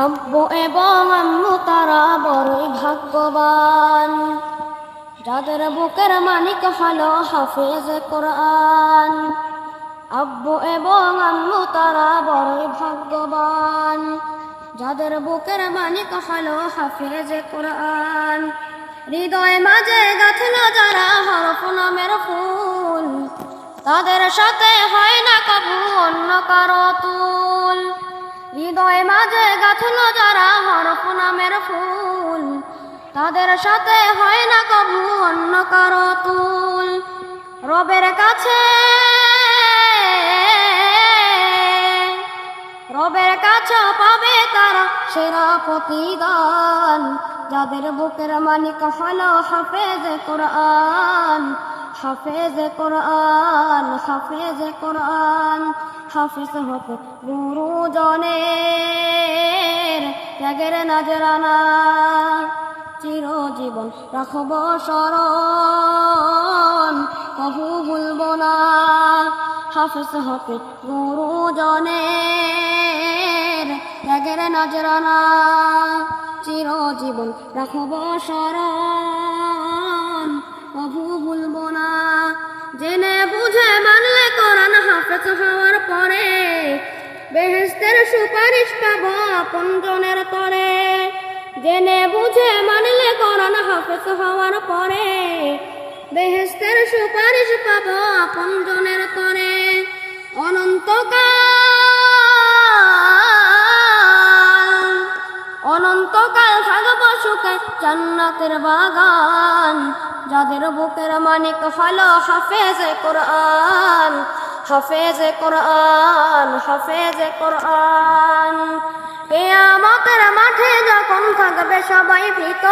আব্বু এবং আম্মু তারা বড়ই ভাগ্যবান, যাদের বুকের মানিক হলো হাফেজ কোরআন। আব্বু এবং আম্মু তারা বড়ই ভাগ্যবান, যাদের বুকের মানিক হলো হাফেজ কোরআন। হৃদয় মাঝে গাঁথলো যারা হরফ নামের ফুল, তাদের সাথে হয় না কবু অন্য কারো তুল। হৃদয় মাঝে গাঁথলো যারা হরফ নামের ফুল, তাদের সাথে হয় না কবু অন্য কারো তুল। রবের কাছে পাবে তারা সেরা প্রতিদান, যাদের বুকের মানিক হলো হাফেজ কোরআন। হাফেজ কোরআন, হাফেজ কোরআন। হাফেজ হতে গুরুজনের ত্যাগের নজরানা, চিরজীবন রাখব স্মরণ, কবু ভুলব না। হাফেজ হতে গুরুজনের ত্যাগের নজরানা, চিরজীবন রাখব স্মরণ, কবু ভুলব না। জেনে বুঝে মানলে কোরআন হাফেজ হওয়ার পরে, বেহেশতের সুপারিশ পাব আপনজনের তরে। জেনে বুঝে মানলে কোরআন হাফেজ হওয়ার পরে, বেহেশতের সুপারিশ পাব আপনজনের তরে। অনন্তকাল থাকব সুখে জান্নাতের বাগান, যাদের বুকের মানিক হলো হাফেজ কোরআন। হাফেজ কোরআন, হাফেজ কোরআন। কিয়ামতের মাঠে যখন থাকবে সবাই ভীত,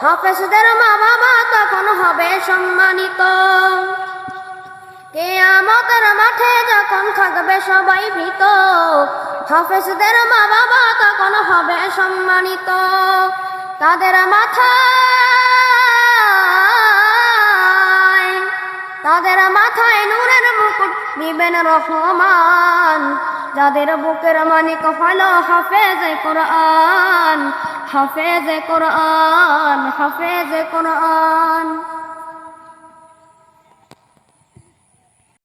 হাফেজদের মা বাবা তখন হবে সম্মানিত। কিয়ামতের মাঠে যখন থাকবে সবাই ভীত, হাফেজদের মা বাবা তখন হবে সম্মানিত। তাদের মাথায় নূরের মুকুট দিবেন রহমান, যাদের বুকের মানিক হলো হাফেজ কোরআন। হাফেজ কোরআন, হাফেজ কোরআন।